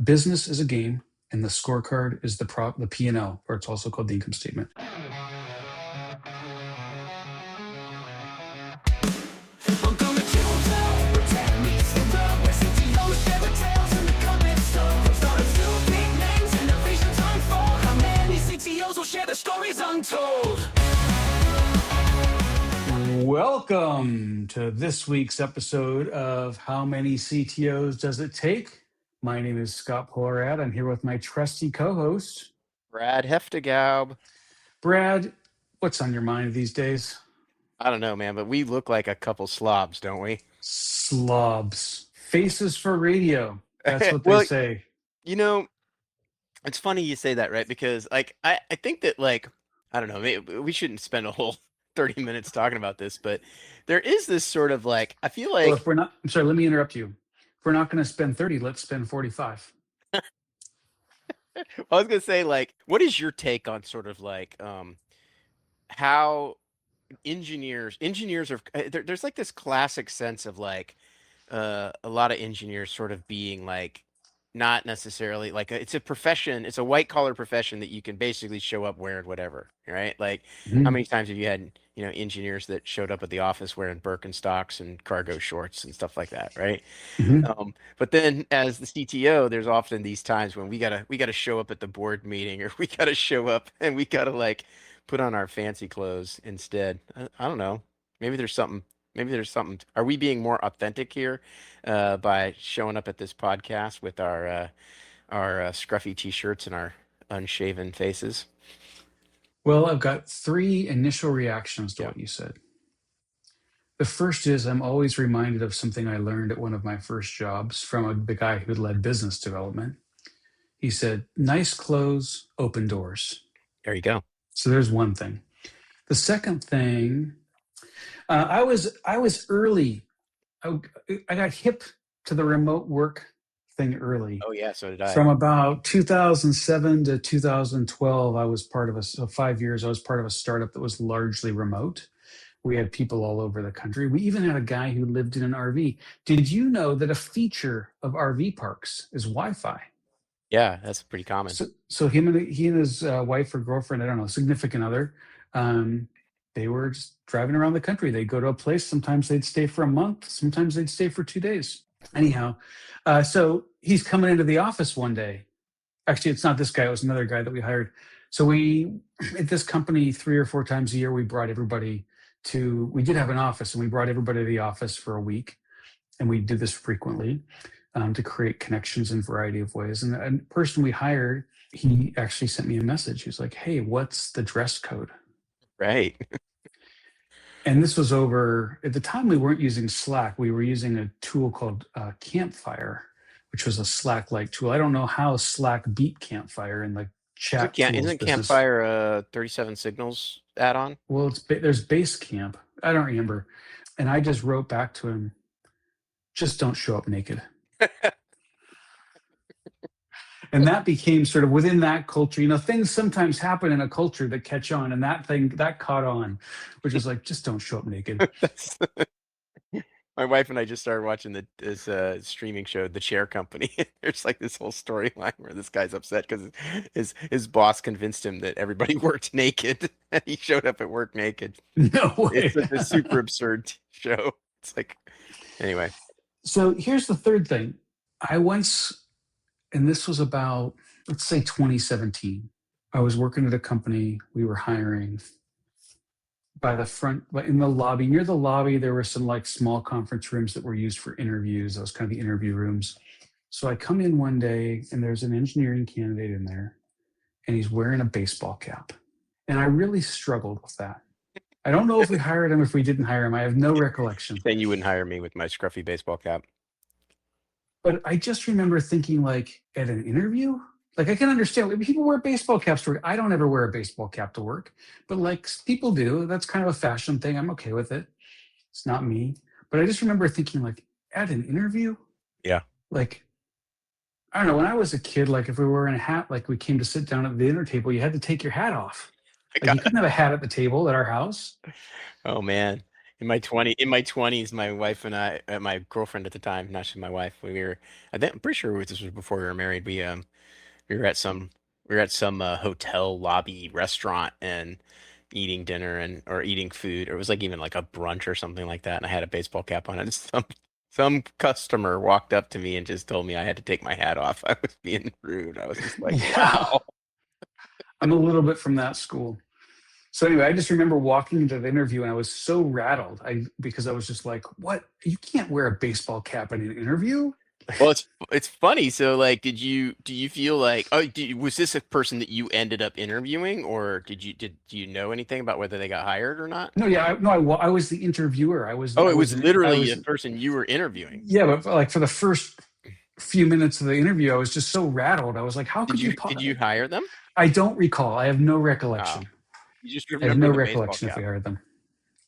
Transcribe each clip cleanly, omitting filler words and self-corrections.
Business is a game, and the scorecard is the P&L, or it's also called the income statement. Welcome to CTOs, where tech meets the world, where CTOs share the tales and the comments so startups do big names and innovations unfold. How many CTOs will share their stories untold? Welcome to this week's episode of How Many CTOs Does It Take? My name is Scott Porad. I'm here with my trusty co-host, Brad Hefta-Gaub. Brad. What's on your mind these days? I don't know, man, but we look like a couple slobs, don't we? Slobs. Faces for radio. That's what Well, they say. you know, it's funny you say that, right? Because I think that I don't know, maybe we shouldn't spend a whole 30 minutes talking about this, but there is this sort of I feel Well, like if we're not, I'm sorry, let me interrupt you. If we're not going to spend 30, let's spend 45. I was gonna say, what is your take on sort of how engineers are there's like this classic sense of a lot of engineers sort of being not necessarily it's a profession, it's a white collar profession that you can basically show up wearing whatever, right? How many times have you had engineers that showed up at the office wearing Birkenstocks and cargo shorts and stuff like that, right? Mm-hmm. But then as the CTO, there's often these times when we gotta show up at the board meeting, or we gotta show up and we gotta put on our fancy clothes instead. I don't know. Maybe there's something. Maybe there's something. Are we being more authentic here by showing up at this podcast with our scruffy t-shirts and our unshaven faces? Well, I've got three initial reactions to Yeah. what you said. The first is I'm always reminded of something I learned at one of my first jobs from the guy who led business development. He said, "Nice clothes, open doors." There you go. So there's one thing. The second thing, I was early. I got hip to the remote work thing early. Oh yeah, so did I. From about 2007 to 2012, I was part of so 5 years, I was part of a startup that was largely remote. We had people all over the country. We even had a guy who lived in an RV. Did you know that a feature of RV parks is Wi-Fi? Yeah, that's pretty common. So he and his wife or girlfriend, I don't know, significant other, they were just driving around the country. They'd go to a place. Sometimes they'd stay for a month. Sometimes they'd stay for 2 days. Anyhow, so he's coming into the office one day. Actually, it's not this guy. It was another guy that we hired. So at this company, 3 or 4 times a year, we brought everybody we did have an office, and we brought everybody to the office for a week. And we do this frequently to create connections in a variety of ways. And the person we hired, he actually sent me a message. He was like, "Hey, what's the dress code?" Right. And this was over, at the time we weren't using Slack. We were using a tool called Campfire, which was a Slack-like tool. I don't know how Slack beat Campfire in the chat tools Isn't business. Campfire a 37 Signals add-on? Well, there's Basecamp. I don't remember. And I just wrote back to him, "Just don't show up naked." And that became sort of within that culture. Things sometimes happen in a culture that catch on, and that caught on, which is like, just don't show up naked. My wife and I just started watching this streaming show, The Chair Company. There's this whole storyline where this guy's upset because his boss convinced him that everybody worked naked, and he showed up at work naked. No way. It's a super absurd show. It's anyway. So here's the third thing. And this was about, let's say 2017. I was working at a company. We were hiring. By the front, in the lobby, near the lobby, there were some small conference rooms that were used for interviews. Those kind of the interview rooms. So I come in one day, and there's an engineering candidate in there, and he's wearing a baseball cap. And I really struggled with that. I don't know if we hired him, if we didn't hire him. I have no recollection. Then you wouldn't hire me with my scruffy baseball cap. But I just remember thinking, at an interview, I can understand people wear baseball caps to work. I don't ever wear a baseball cap to work, but people do. That's kind of a fashion thing. I'm okay with it. It's not me. But I just remember thinking, at an interview? Yeah. I don't know. When I was a kid, if we were wearing a hat, we came to sit down at the dinner table, you had to take your hat off. You couldn't have a hat at the table at our house. Oh, man. in my 20s, my wife and I, my girlfriend at the time, not she's my wife, we were, I'm pretty sure this was before we were married. We were at some hotel lobby restaurant and eating dinner and or eating food, or it was like even like a brunch or something like that, and I had a baseball cap on, and some customer walked up to me and just told me I had to take my hat off. I was being rude. I was just like, Yeah, wow. I'm a little bit from that school. So anyway, I just remember walking into the interview and I was so rattled. Because I was just like, "What? You can't wear a baseball cap in an interview?" Well, it's funny. So, like, do you feel like was this a person that you ended up interviewing, or do you know anything about whether they got hired or not? No, yeah, no, I was the interviewer. Oh, I it was, was I literally the was, person you were interviewing. yeah, but like for the first few minutes of the interview, I was just so rattled. I was like, "How could you?" Did you hire them? I don't recall. I have no Oh, recollection. you just I have remember no the baseball recollection if we cap. hired them.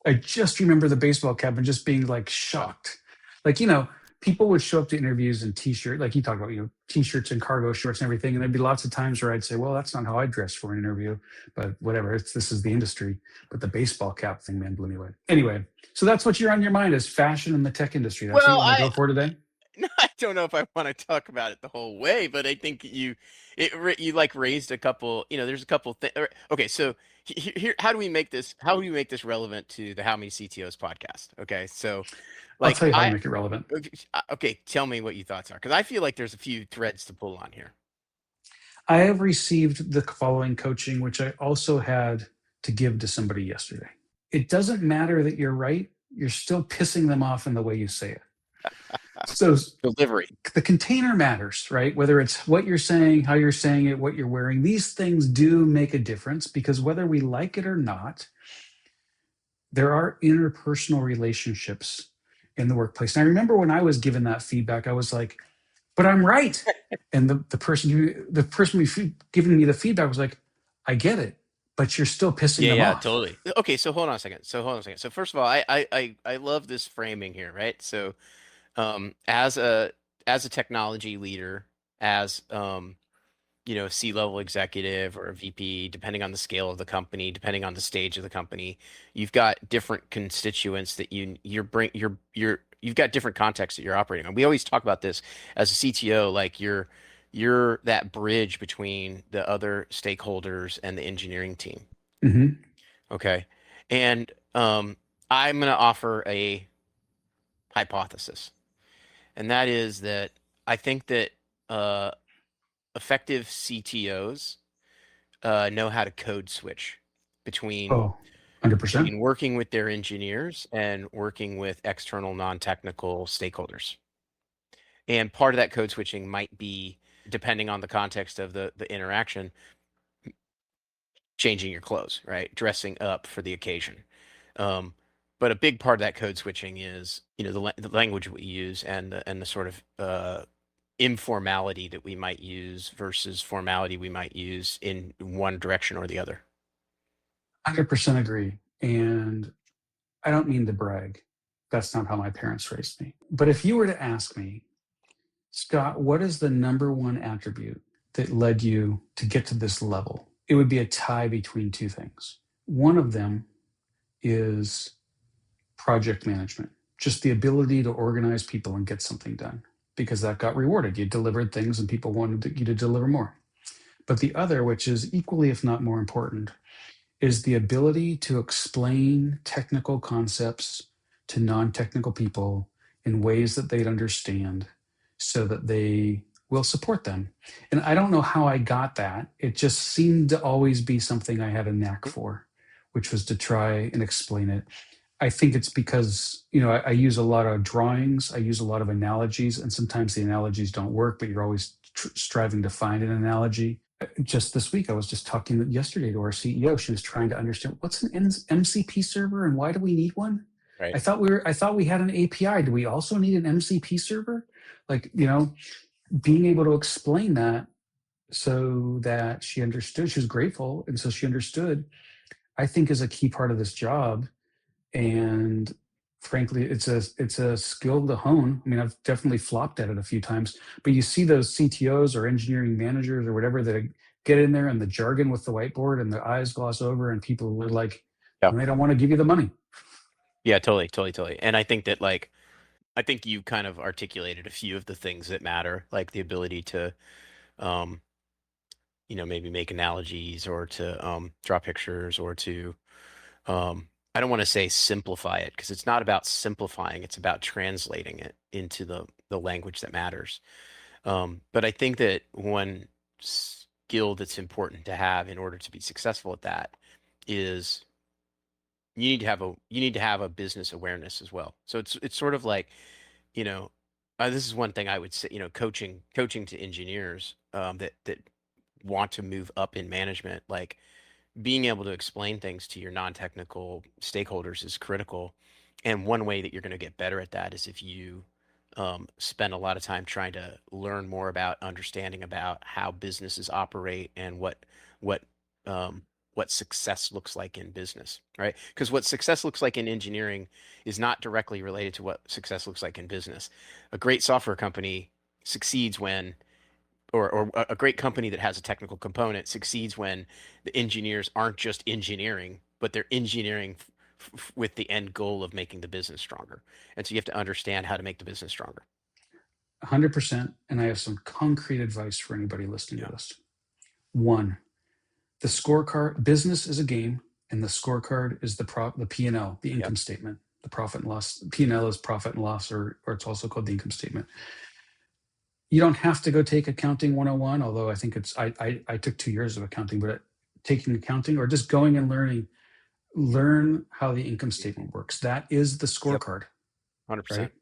I just remember the baseball cap and just being like Wow. shocked. Like, people would show up to interviews in t-shirt, like you talk about, t-shirts and cargo shorts and everything. And there'd be lots of times where I'd say, well, that's not how I dress for an interview, but whatever, this is the industry. But the baseball cap thing, man, blew me away. Anyway, so that's what you're on your mind is fashion in the tech industry. That's what Well, you want to go for today? no, I don't know if I want to talk about it the whole way, but I think you like raised a couple, there's a couple things. Okay, so here, how do we make this relevant to the How Many CTOs podcast? Okay, so I'll like tell you how to make it relevant. okay, tell me what your thoughts are, because I feel like there's a few threads to pull on here. I have received the following coaching, which I also had to give to somebody yesterday. It doesn't matter that you're right. You're still pissing them off in the way you say it. So Delivery. the container matters, right? Whether it's what you're saying, how you're saying it, what you're wearing, these things do make a difference because whether we like it or not, there are interpersonal relationships in the workplace. And I remember when I was given that feedback, I was like, but I'm right. And the person giving me the feedback was like, I get it, but you're still pissing Yeah, them yeah, off. totally. Okay, so hold on a second. So first of all, I love this framing here, right? So as a technology leader, as C-level executive or a VP, depending on the scale of the company, depending on the stage of the company, you've got different constituents that you've got different contexts that you're operating on. We always talk about this as a CTO, like you're that bridge between the other stakeholders and the engineering team. Hmm. Okay. And I'm going to offer a hypothesis, and that is that I think that uh, effective CTOs know how to code switch between Oh, 100%. working with their engineers and working with external non-technical stakeholders. And part of that code switching might be, depending on the context of the interaction, changing your clothes, right? Dressing up for the occasion. But a big part of that code switching is, the language we use and the sort of informality that we might use versus formality we might use in one direction or the other. 100% agree. And I don't mean to brag. That's not how my parents raised me. But if you were to ask me, Scott, what is the number one attribute that led you to get to this level? It would be a tie between two things. One of them is project management, just the ability to organize people and get something done because that got rewarded. You delivered things and people wanted you to deliver more. But the other, which is equally, if not more important, is the ability to explain technical concepts to non-technical people in ways that they'd understand so that they will support them. And I don't know how I got that. It just seemed to always be something I had a knack for, which was to try and explain it. I think it's because, I use a lot of drawings, I use a lot of analogies, and sometimes the analogies don't work, but you're always striving to find an analogy. Just this week, I was just talking yesterday to our CEO. She was trying to understand what's an MCP server and why do we need one? Right. I thought we had an API. Do we also need an MCP server? Like, being able to explain that so that she understood, she was grateful. And so she understood, I think is a key part of this job. And frankly, it's a skill to hone. I mean, I've definitely flopped at it a few times, but you see those CTOs or engineering managers or whatever that get in there and the jargon with the whiteboard and their eyes gloss over and people are like, Yeah. and they don't want to give you the money. Yeah, totally, totally, totally. And I think that like I think you kind of articulated a few of the things that matter, like the ability to um, maybe make analogies or to draw pictures or to I don't want to say simplify it because it's not about simplifying, it's about translating it into the language that matters. But I think that one skill that's important to have in order to be successful at that is you need to have a business awareness as well. So it's sort of like, you know, this is one thing I would say, coaching to engineers that want to move up in management, like being able to explain things to your non-technical stakeholders is critical. And one way that you're going to get better at that is if you spend a lot of time trying to learn more about understanding about how businesses operate and what um, what success looks like in business, right? Because what success looks like in engineering is not directly related to what success looks like in business. A great software company succeeds when or a great company that has a technical component succeeds when the engineers aren't just engineering, but they're engineering with the end goal of making the business stronger. And so you have to understand how to make the business stronger. 100%. And I have some concrete advice for anybody listening Yeah. to this. One, the scorecard, business is a game, and the scorecard is the P&L, the Yep. income statement, the profit and loss. P&L is profit and loss, or it's also called the income statement. You don't have to go take accounting 101, although I think I took 2 years of accounting, but taking accounting or just going and learn how the income statement works. That is the Yep. scorecard, 100%. right?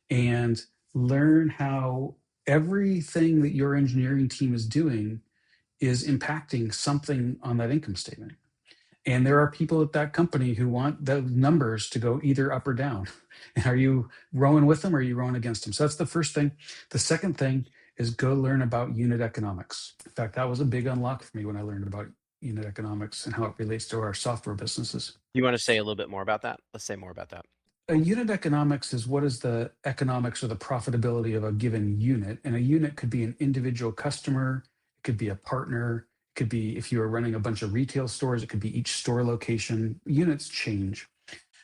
And learn how everything that your engineering team is doing is impacting something on that income statement. And there are people at that company who want the numbers to go either up or down. And are you rowing with them or are you rowing against them? So that's the first thing. The second thing is go learn about unit economics. In fact, that was a big unlock for me when I learned about unit economics and how it relates to our software businesses. You want to say a little bit more about that? Let's say more about that. A unit economics is what is the economics or the profitability of a given unit. And a unit could be an individual customer, it could be a partner, it could be if you are running a bunch of retail stores, it could be each store location. Units change.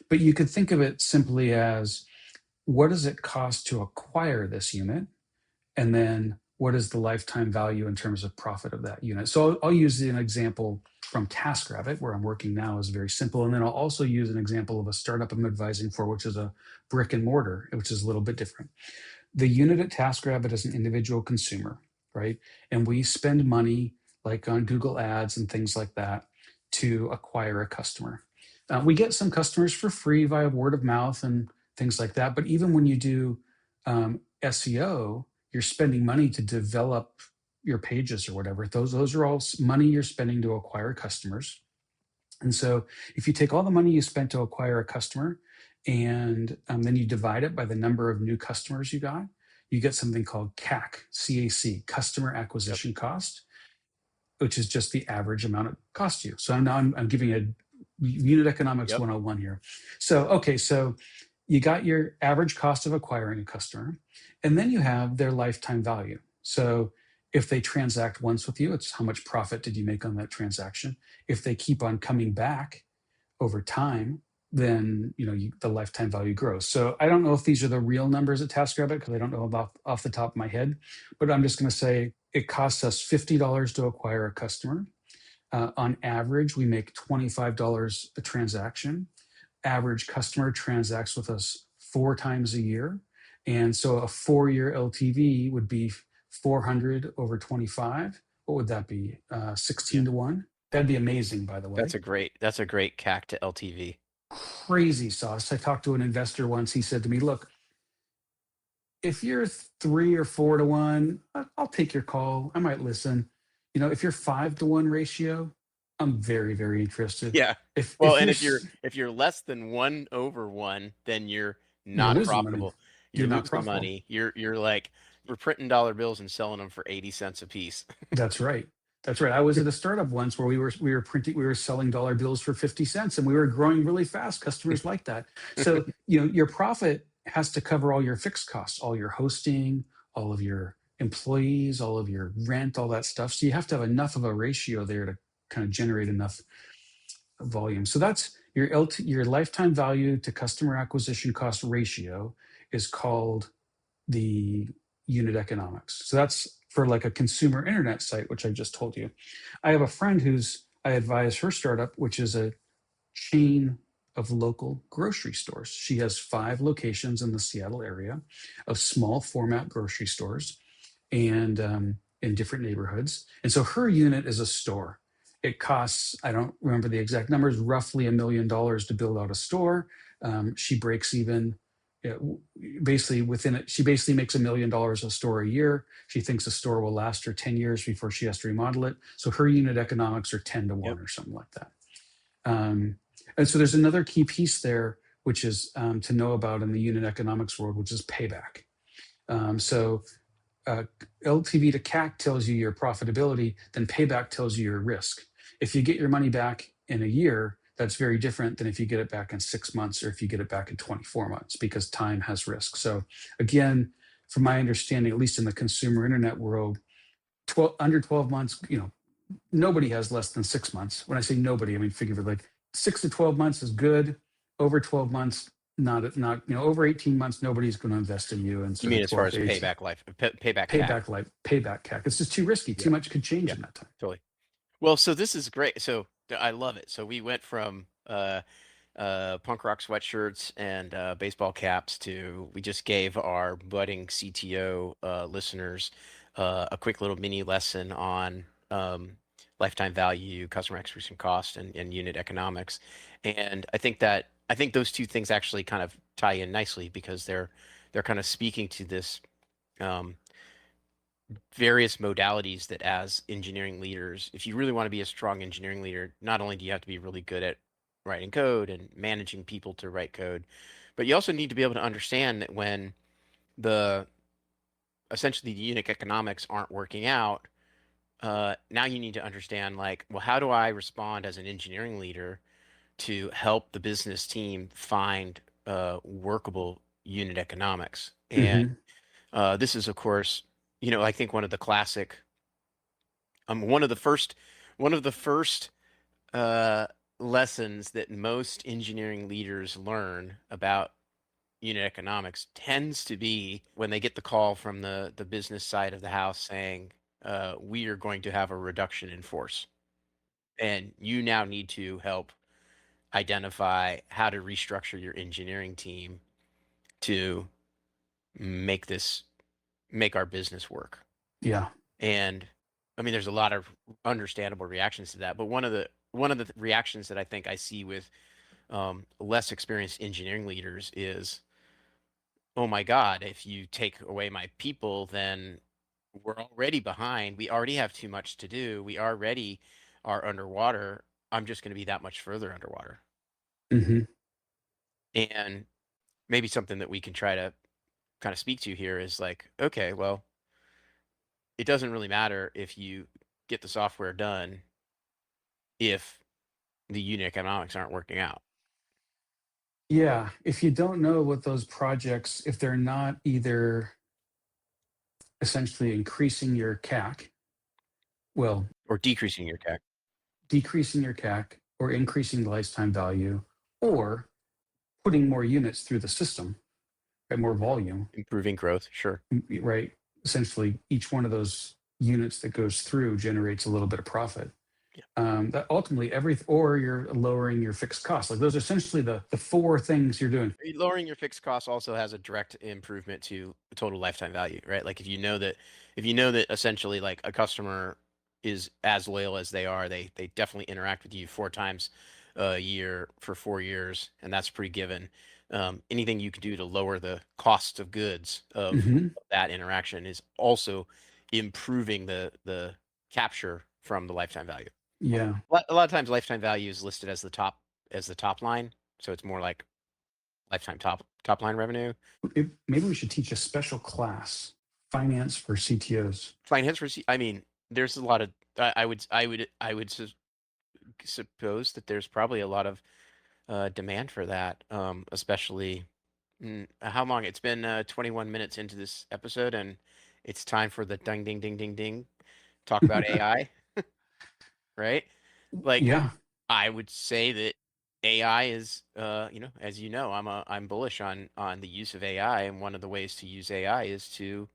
But you could think of it simply as what does it cost to acquire this unit? And then what is the lifetime value in terms of profit of that unit? So I'll use an example from TaskRabbit, where I'm working now, is very simple. And then I'll also use an example of a startup I'm advising for, which is a brick and mortar, which is a little bit different. The unit at TaskRabbit is an individual consumer, right? And we spend money like on Google Ads and things like that to acquire a customer. We get some customers for free via word of mouth and things like that. But even when you do SEO, you're spending money to develop your pages or whatever. Those are all money you're spending to acquire customers. And so if you take all the money you spent to acquire a customer and then you divide it by the number of new customers you got, you get something called CAC, CAC, customer acquisition cost, which is just the average amount it costs you. So now I'm giving a unit economics Yep. 101 here. So, okay, so you got your average cost of acquiring a customer, and then you have their lifetime value. So if they transact once with you, it's how much profit did you make on that transaction. If they keep on coming back over time, then the lifetime value grows. So I don't know if these are the real numbers at TaskRabbit because I don't know about off the top of my head, but I'm just going to say it costs us $50 to acquire a customer. On average, we make $25 a transaction. Average customer transacts with us 4 times a year. And so a 4-year LTV would be 400 over 25. What would that be? 16 to 1? That'd be amazing, by the way. That's a great CAC to LTV. Crazy sauce. I talked to an investor once. He said to me, look, if you're 3 or 4 to 1, I'll take your call. I might listen. If you're 5 to 1 ratio, I'm very, very interested. Yeah. If Well, if and you're if you're less than 1/1, then you're you're not losing money, profitable. You're you're not losing profitable. money. You're like we're printing dollar bills and selling them for 80 cents a piece. That's right. That's right. I was at a startup once where we were selling dollar bills for 50 cents and we were growing really fast. Customers like that. So, your profit has to cover all your fixed costs, all your hosting, all of your employees, all of your rent, all that stuff. So you have to have enough of a ratio there to kind of generate enough volume. So that's your lifetime value to customer acquisition cost ratio is called the unit economics. So that's for like a consumer internet site, which I just told you. I have a friend I advise her startup, which is a chain of local grocery stores. She has 5 locations in the Seattle area of small format grocery stores and in different neighborhoods. And so her unit is a store. It costs, I don't remember the exact numbers, roughly $1 million to build out a store. She breaks even basically within it. She basically makes $1 million a store a year. She thinks a store will last her 10 years before she has to remodel it. So her unit economics are 10 to 1 Yep. or something like that. And so there's another key piece there, which is to know about in the unit economics world, which is payback. So LTV to CAC tells you your profitability, then payback tells you your risk. If you get your money back in a year, that's very different than if you get it back in 6 months or if you get it back in 24 months, because time has risk. So again, from my understanding, at least in the consumer internet world, under 12 months, nobody has less than 6 months. When I say nobody, I mean figuratively, like 6 to 12 months is good. Over 12 months, not over 18 months, nobody's going to invest in you. And You sort mean of as far 12 as to 18. payback CAC? Payback CAC. It's just too risky. Yeah. Too much could change Yeah. in that time. Totally. Well, so this is great. So I love it. So we went from punk rock sweatshirts and baseball caps to we just gave our budding CTO listeners a quick little mini lesson on lifetime value, customer acquisition cost, and unit economics. And I think those two things actually kind of tie in nicely because they're kind of speaking to this um, various modalities that as engineering leaders, if you really want to be a strong engineering leader, not only do you have to be really good at writing code and managing people to write code, but you also need to be able to understand that when the essentially the unit economics aren't working out, now you need to understand like, well, how do I respond as an engineering leader to help the business team find workable unit economics? And Hmm. this is, of course, I think one of the classic, one of the first uh, lessons that most engineering leaders learn about unit economics tends to be when they get the call from the business side of the house saying, we are going to have a reduction in force, and you now need to help identify how to restructure your engineering team to make this make our business work. Yeah. And I mean, there's a lot of understandable reactions to that, but one of the reactions that I think I see with less experienced engineering leaders is, oh my God, if you take away my people, then we're already behind. We already have too much to do. We already are underwater. I'm just going to be that much further underwater. Hmm. And maybe something that we can try to kind of speak to here is like, okay, well, it doesn't really matter if you get the software done if the unit economics aren't working out. Yeah. If you don't know what those projects, if they're not either essentially increasing your CAC, well, Or decreasing your CAC, decreasing your CAC or increasing the lifetime value, or putting more units through the system, right? More volume, improving growth, sure. right? Essentially, each one of those units that goes through generates a little bit of profit. Yeah. That ultimately or you're lowering your fixed costs. Like those are essentially the 4 things you're doing. Lowering your fixed costs also has a direct improvement to total lifetime value, right? Like if you know that essentially like a customer is as loyal as they are, they definitely interact with you 4 times a year for 4 years, and that's pretty given. Anything you can do to lower the cost of goods of Hmm. that interaction is also improving the capture from the lifetime value. Yeah. A lot of times lifetime value is listed as the top line, so it's more like lifetime top line revenue. Maybe we should teach a special class, finance for CTOs. Finance receipt. I mean, there's a lot of. I would suppose that there's probably a lot of demand for that, especially how long it's been 21 minutes into this episode, and it's time for the ding ding ding ding ding. Talk about AI, right? Like Yeah. I would say that AI is, as you know, I'm bullish on the use of AI, and one of the ways to use AI is to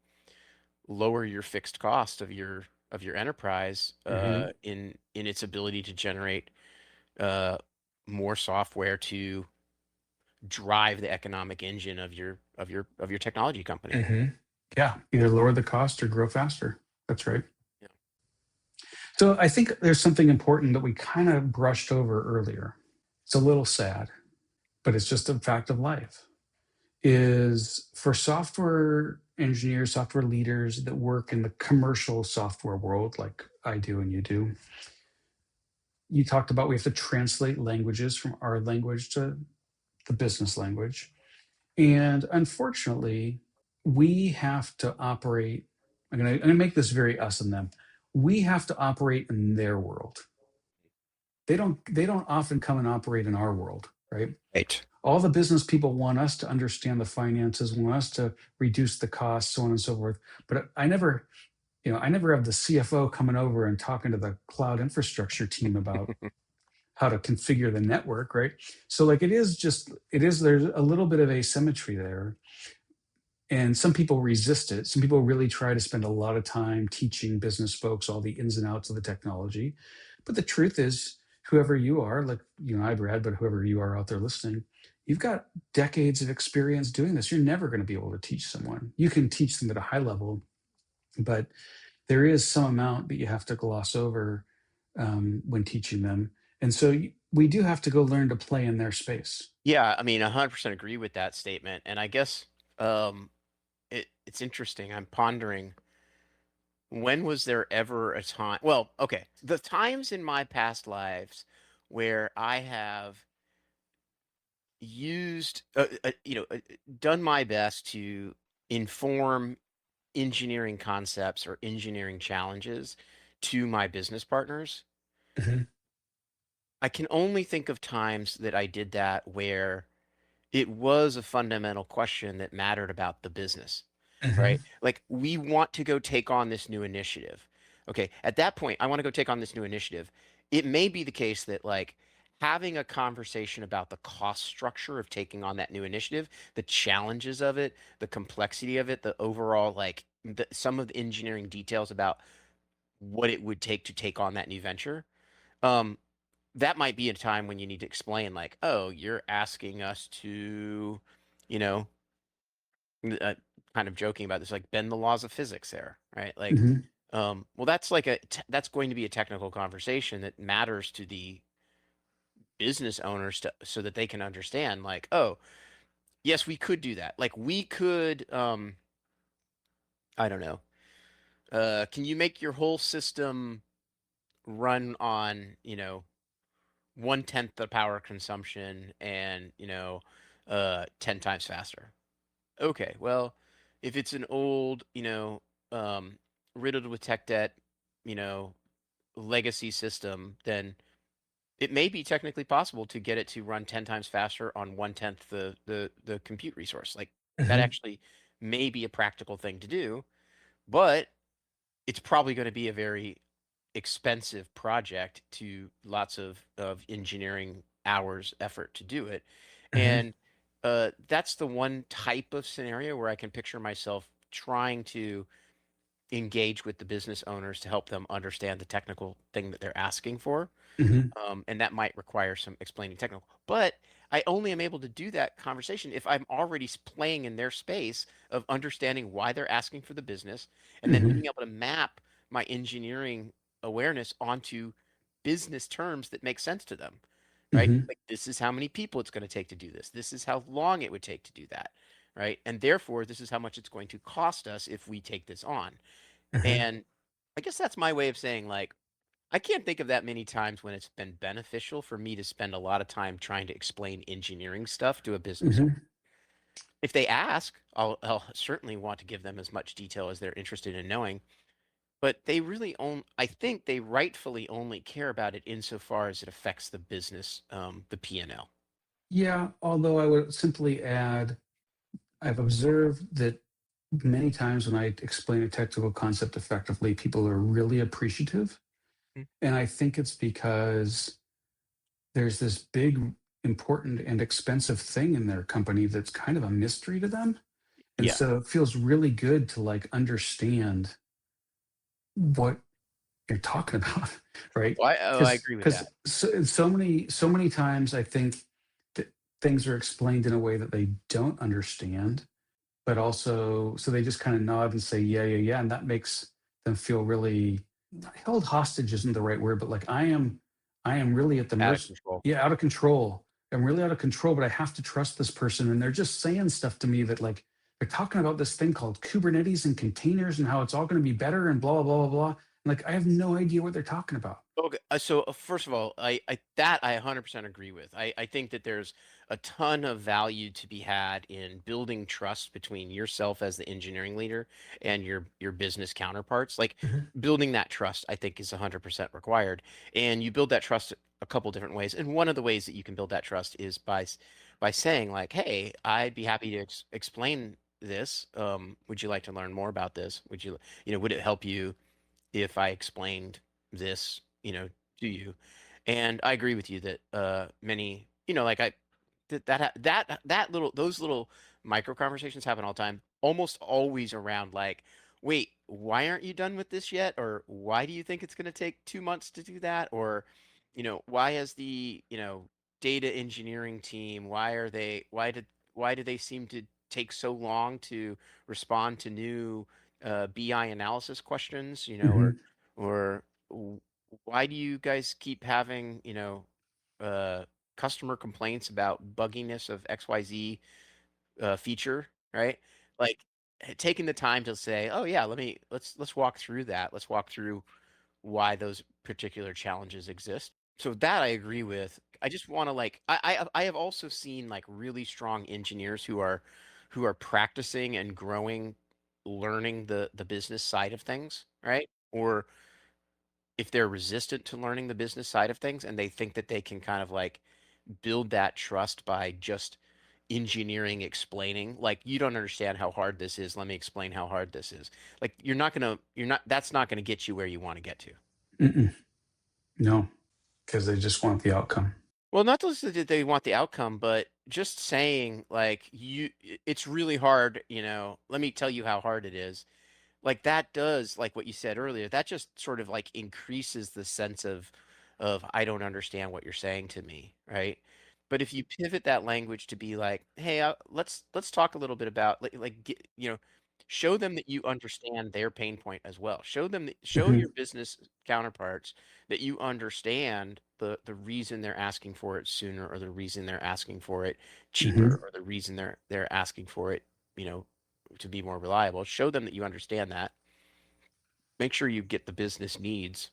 lower your fixed cost of your enterprise Hmm. in its ability to generate uh, more software to drive the economic engine of your technology company. Hmm. Yeah, either lower the cost or grow faster. That's right. Yeah. So I think there's something important that we kind of brushed over earlier. It's a little sad, but it's just a fact of life. Is for software engineers, software leaders that work in the commercial software world, like I do and you do. You talked about we have to translate languages from our language to the business language. And unfortunately, we have to operate. I'm gonna make this very us and them. We have to operate in their world. They don't often come and operate in our world, right? Right. All the business people want us to understand the finances, want us to reduce the costs, so on and so forth. But I never have the CFO coming over and talking to the cloud infrastructure team about how to configure the network, right? So like there's a little bit of asymmetry there. And some people resist it. Some people really try to spend a lot of time teaching business folks all the ins and outs of the technology. But the truth is, whoever you are, like you and I, Brad, but whoever you are out there listening, you've got decades of experience doing this. You're never going to be able to teach someone. You can teach them at a high level, but there is some amount that you have to gloss over when teaching them. And so we do have to go learn to play in their space. Yeah, I mean, 100% agree with that statement. And I guess um, it's interesting. I'm pondering, when was there ever a time? Well, okay, the times in my past lives where I have used, done my best to inform engineering concepts or engineering challenges to my business partners. Mhm, I can only think of times that I did that where it was a fundamental question that mattered about the business, right? mhm, Like, we want to go take on this new initiative. Okay, at that point, I want to go take on this new initiative. It may be the case that, like, having a conversation about the cost structure of taking on that new initiative, the challenges of it, the complexity of it, the overall, like, some of the engineering details about what it would take to take on that new venture. Um, that might be a time when you need to explain, like, oh, you're asking us to, you know, uh, kind of joking about this, like, bend the laws of physics there, right? Like, mhm, well, that's like that's going to be a technical conversation that matters to the business owners so that they can understand, like, oh, yes, we could do that. Like, we could, I don't know, can you make your whole system run on, 1/10 the power consumption and 10 times faster? Okay, well, if it's an old, um riddled with tech debt, you know legacy system, then it may be technically possible to get it to run 10 times faster on 1/10 the compute resource. Like, that mhm, actually may be a practical thing to do, but it's probably going to be a very expensive project, to lots of engineering hours effort to do it. mhm, And that's the one type of scenario where I can picture myself trying to engage with the business owners to help them understand the technical thing that they're asking for. mhm, And that might require some explaining technical. But I only am able to do that conversation if I'm already playing in their space of understanding why they're asking for the business, and then being mhm, able to map my engineering awareness onto business terms that make sense to them, right? mhm, Like, this is how many people it's going to take to do this. This is how long it would take to do that, right? And therefore, this is how much it's going to cost us if we take this on. mhm, And I guess that's my way of saying, like, I can't think of that many times when it's been beneficial for me to spend a lot of time trying to explain engineering stuff to a business owner. mhm. If they ask, I'll certainly want to give them as much detail as they're interested in knowing. But they really I think they rightfully only care about it insofar as it affects the business, the P&L. Yeah, although I would simply add, I've observed that many times when I explain a technical concept effectively, people are really appreciative. Mm. And I think it's because there's this big important and expensive thing in their company that's kind of a mystery to them. And Yeah. so it feels really good to like understand what you're talking about, right? Well, I agree with that. Because so many times I think that things are explained in a way that they don't understand, but also so they just kind of nod and say yeah, yeah, yeah, and that makes them feel really held hostage isn't the right word, but like I am really at the Out of mercy, control. yeah, out of control. I'm really out of control, but I have to trust this person, and they're just saying stuff to me that like they're talking about this thing called Kubernetes and containers and how it's all going to be better and blah blah blah blah blah. And like I have no idea what they're talking about. Okay, so first of all, I 100% agree with. I think that there's a ton of value to be had in building trust between yourself as the engineering leader and your business counterparts. Like Mhm. building that trust, I think is 100% required. And you build that trust a couple different ways. And one of the ways that you can build that trust is by saying like, "Hey, I'd be happy to explain this. Would you like to learn more about this? Would it help you if I explained this, to you?" And I agree with you that many, like that little those little micro conversations happen all the time, almost always around like, wait, why aren't you done with this yet? Or why do you think it's going to take 2 months to do that? Or, why has the, data engineering team, why do they seem to take so long to respond to new BI analysis questions, Mhm. or why do you guys keep having, uh, customer complaints about bugginess of XYZ feature, right? Like taking the time to say, oh yeah, let's walk through that. Let's walk through why those particular challenges exist. So that I agree with. I just want to like I have also seen like really strong engineers who are practicing and growing, learning the business side of things, right? Or if they're resistant to learning the business side of things and they think that they can kind of like build that trust by just engineering explaining, like, you don't understand how hard this is, let me explain how hard this is. Like you're not that's not going to get you where you want to get to. Mm-mm. No, because they just want the outcome. Well, not just that they want the outcome, but just saying like it's really hard, let me tell you how hard it is. Like that does, like what you said earlier, that just sort of like increases the sense of I don't understand what you're saying to me, right? But if you pivot that language to be like, hey, let's talk a little bit about show them that you understand their pain point as well. Show Mhm. your business counterparts that you understand the reason they're asking for it sooner, or the reason they're asking for it cheaper, Mhm. or the reason they're asking for it, to be more reliable. Show them that you understand that. Make sure you get the business needs,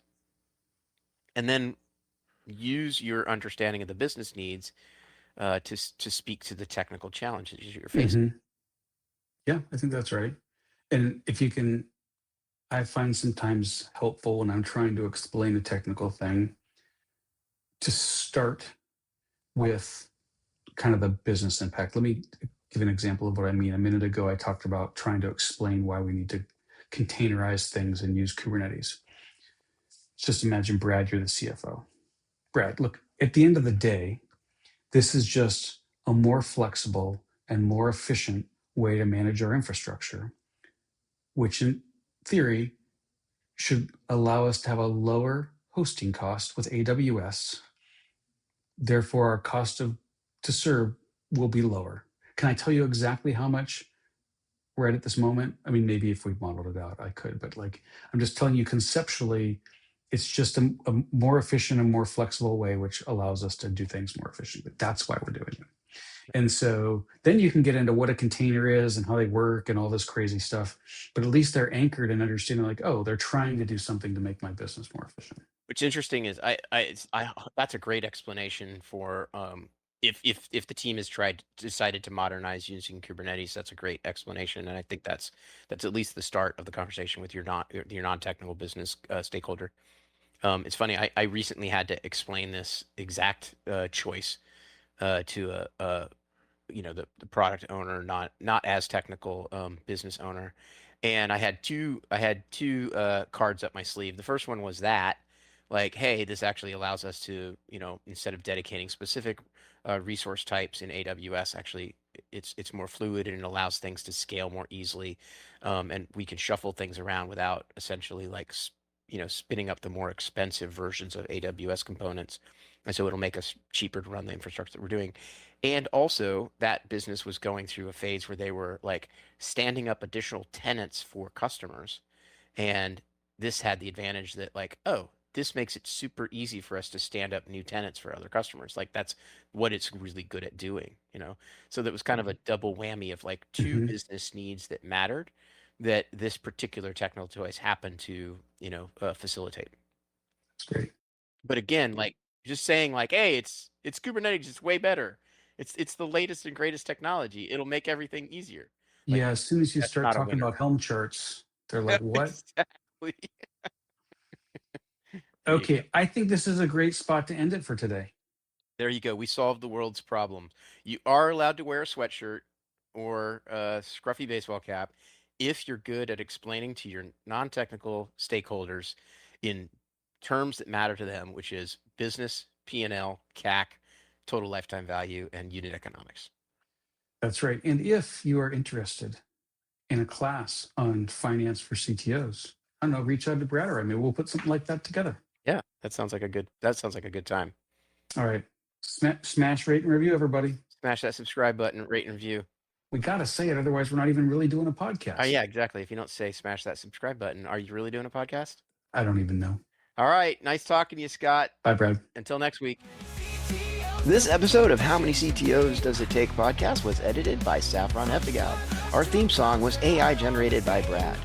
and then use your understanding of the business needs to speak to the technical challenges you're facing. Mhm. Yeah, I think that's right. And if you can, I find sometimes helpful when I'm trying to explain a technical thing to start with kind of the business impact. Let me give an example of what I mean. A minute ago, I talked about trying to explain why we need to containerize things and use Kubernetes. Just imagine, Brad, you're the CFO. Brad, look, at the end of the day, this is just a more flexible and more efficient way to manage our infrastructure, which in theory should allow us to have a lower hosting cost with AWS. Therefore, our cost of to serve will be lower. Can I tell you exactly how much we're at this moment? I mean, maybe if we modeled it out, I could, but like I'm just telling you conceptually, it's just a more efficient and more flexible way, which allows us to do things more efficiently. That's why we're doing it. And so then you can get into what a container is and how they work and all this crazy stuff. But at least they're anchored in understanding, like, oh, they're trying to do something to make my business more efficient. What's interesting is that's a great explanation for if the team has decided to modernize using Kubernetes. That's a great explanation, and I think that's at least the start of the conversation with your non-technical business stakeholder. It's funny. I recently had to explain this exact choice to the product owner, not as technical business owner, and I had two cards up my sleeve. The first one was that, like, hey, this actually allows us to, instead of dedicating specific resource types in AWS. Actually, it's more fluid and it allows things to scale more easily, and we can shuffle things around without essentially like spinning up the more expensive versions of AWS components. And so it'll make us cheaper to run the infrastructure that we're doing. And also, that business was going through a phase where they were like standing up additional tenants for customers. And this had the advantage that, like, oh, this makes it super easy for us to stand up new tenants for other customers. Like, that's what it's really good at doing, you know? So that was kind of a double whammy of like two Hmm. business needs that mattered that this particular technical choice happened to, facilitate. That's great. But again, like just saying like, hey, it's Kubernetes, it's way better. It's the latest and greatest technology. It'll make everything easier. Like Yeah, as soon as you that's start not a talking winner. about Helm charts, they're like, what? Exactly. There you go. Okay, I think this is a great spot to end it for today. There you go. We solved the world's problems. You are allowed to wear a sweatshirt or a scruffy baseball cap if you're good at explaining to your non-technical stakeholders in terms that matter to them, which is business, P&L, CAC, total lifetime value, and unit economics. That's right. And if you are interested in a class on finance for CTOs, I don't know, reach out to Brad or I mean, we'll put something like that together. Yeah, that sounds like a good time. All right. Smash, rate, and review, everybody. Smash that subscribe button, rate and review. We got to say it. Otherwise, we're not even really doing a podcast. Oh, yeah, exactly. If you don't say smash that subscribe button, are you really doing a podcast? I don't even know. All right. Nice talking to you, Scott. Bye, Brad. Until next week. This episode of How Many CTOs Does It Take podcast was edited by Saffron Hefta-Gaub. Our theme song was AI generated by Brad.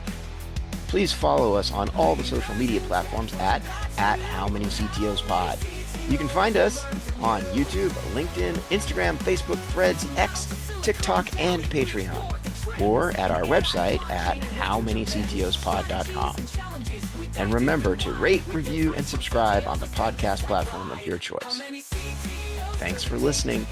Please follow us on all the social media platforms at How Many CTOs Pod. You can find us on YouTube, LinkedIn, Instagram, Facebook, Threads, X, TikTok, and Patreon, or at our website at howmanyctospod.com. And remember to rate, review, and subscribe on the podcast platform of your choice. Thanks for listening.